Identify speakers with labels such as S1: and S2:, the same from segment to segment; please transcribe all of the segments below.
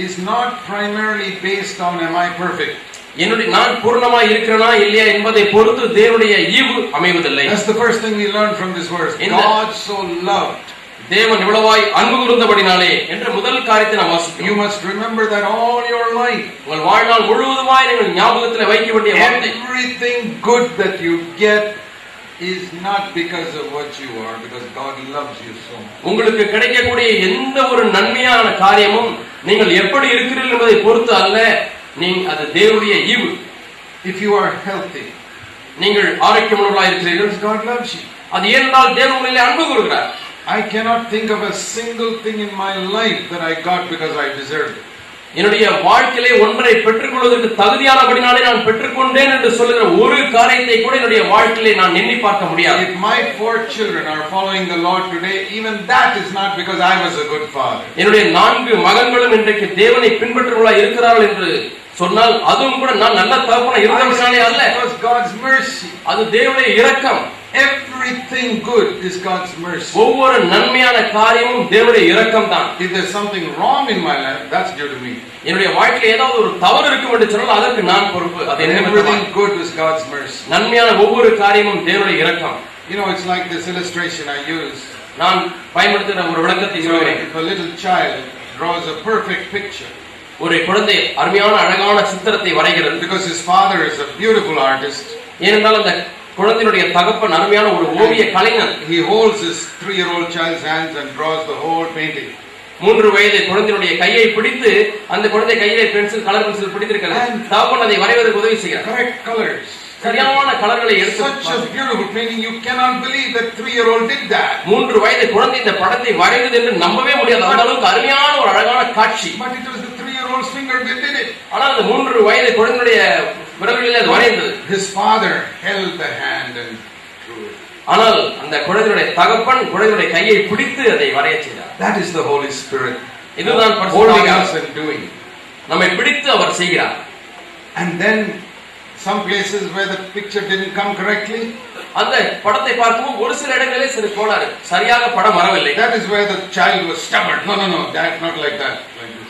S1: is not primarily based on am I perfect.
S2: என்னுடைய நான் பூர்ணமாய் இருக்கிறேனா இல்லையா என்பதை பொறுத்து தேவனுடைய ஈவு அமைவதில்லை.
S1: That's the first thing we learn from this verse. God so loved.
S2: தேவன் இவ்வளவாய் அன்பு கூர்ந்தபடினாலே என்ற முதல் காரியத்தை நாம் வாசிக்கிறோம்.
S1: You must remember that all your life.
S2: உங்கள் வாழ்நாள் முழுவதுமாய் நீங்கள் ஞாபகத்தில் வைக்க வேண்டிய வார்த்தை.
S1: Everything good that you get is not because of what you are, because God loves you so much.
S2: உங்களுக்கு கிடைக்கக்கூடிய எந்த ஒரு நன்மையான காரியமும் நீங்கள் எப்படி இருக்கிறீர்கள் என்பதை பொறுத்து அல்ல, அது தேவனுடைய ஈவு.
S1: If you are healthy,
S2: நீங்கள் ஆரோக்கியமுள்ளவர்களாக இருக்கிறீர்கள்,
S1: God loves you.
S2: அது ஏனென்றால் தேவன் உங்களை அன்பு கூறுகிறார்.
S1: I cannot think of a single thing in my life that I got because I deserved it.
S2: என்னுடைய வாழ்க்கையிலே ஒன்றை பெற்றுக்கொள்வதற்கு தகுதியானபடினாலே நான் பெற்றுக்கொண்டேன் என்று சொல்லுகிற ஒரு காரியத்தை கூட என்னுடைய வாழ்க்கையிலே நான் எண்ணி பார்க்க முடியாது.
S1: If my 4 children are following the Lord today, even that is not because I was a good father.
S2: என்னுடைய 4 மகன்களும் இன்றைக்கு தேவனை பின்பற்றுவர்களாக இருக்கிறார்கள் என்று சொன்னால் அதுவும் கூட நான் நல்ல தகப்பனாக இருந்தவனாலே அல்ல.
S1: Because God's mercy.
S2: அது தேவனுடைய இரக்கம்.
S1: Everything good is God's mercy.
S2: ஒவ்வொரு நன்மையான காரியமும் தேவனுடைய இரக்கம் தான்.
S1: If there's something wrong in my life, that's due to me.
S2: என்னுடைய வாழ்க்கையில ஏதாவது ஒரு தவறு இருக்கும் என்று சொன்னால் அதற்கு நான் பொறுப்பு. அது
S1: everything good is God's mercy.
S2: நன்மையான ஒவ்வொரு காரியமும் தேவனுடைய இரக்கம்.
S1: You know, it's like this illustration I use.
S2: நான் பயன்படுத்துகிற ஒரு விளக்கத்தை சொல்கிறேன்.
S1: If a little child draws a perfect picture,
S2: ஒரு குழந்தை அருமையான அழகான சித்திரத்தை வரைகிறது,
S1: because his father is a beautiful artist.
S2: ஏனென்றால் அந்த குழந்தையுடைய தகப்பன் அருமையான ஒரு ஓவிய கலைஞன்.
S1: He holds his 3-year-old child's hands and draws the whole painting.
S2: 3 வயது குழந்தையுடைய கையை பிடித்து அந்த குழந்தை கையிலே கலர் பென்சில் பிடித்திருக்கிறார். தகப்பன் அதை வரைவதற்கு உதவி செய்கிறார்.
S1: Correct colors.
S2: சரியான கலர்களை எடுத்து
S1: such a beautiful painting, you cannot believe that 3-year-old did that.
S2: 3 வயது குழந்தை இந்த படத்தை வரைந்தது என்று நம்பவே முடியாது. அந்த அளவுக்கு அருமையான ஒரு அழகான காட்சி.
S1: But it was the 3-year-old's finger that did it.
S2: ஆனால் அந்த 3 வயது குழந்தையுடைய விரல்களிலே அது வரைந்தது.
S1: His father held the hand and drew it.
S2: ஆனால் அந்த குழந்தையுடைய தகப்பன் குழந்தையுடைய கையை பிடித்து அதை வரைய செய்தார்.
S1: That is the Holy Spirit.
S2: இதுதான்
S1: holding us and doing.
S2: நம்மை பிடித்து அவர் செய்கிறார்.
S1: And then some places where the picture didn't come correctly,
S2: அந்த படத்தை பார்க்கும்போது ஒரு சில இடங்களிலே சிறு கோளாறு, சரியாக படம் வரவில்லை.
S1: That is where the child was stubborn. No, that not like that.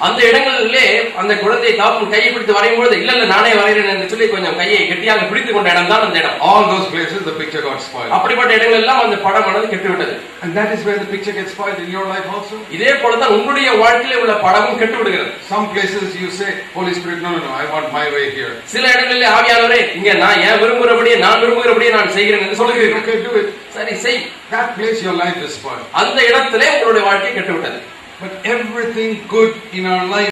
S2: அந்த இடங்களிலே அந்த குழந்தை தாப்பும் கையை பிடித்து வரையும் பொழுது இல்ல நானே வரைகிறேன் என்று சொல்லி கொஞ்சம் கையை கெட்டியாக பிடித்துக் கொண்ட இடம் தான் அந்த இடம்.
S1: All those places the picture got spoiled.
S2: அப்படிப்பட்ட இடங்கள் எல்லாம் அந்த படமானது கெட்டுவிட்டது.
S1: And that is where the picture gets spoiled in your life also.
S2: இதே போல தான் உங்களுடைய வாழ்க்கையிலே உள்ள படமும் கெட்டு விடுகிறது.
S1: Some places you say, Holy Spirit, no, I want my way here.
S2: சில இடங்களிலே ஆவியானவரே இங்க நான் ஏன் விரும்புகிறபடியே நான் செய்கிறேன் என்று சொல்லுகிறீர்கள்.
S1: Okay, do it.
S2: சரி செய்.
S1: That place your life is spoiled.
S2: அந்த இடத்திலே உங்களுடைய வாழ்க்கை கெட்டுவிட்டது.
S1: But everything good in our life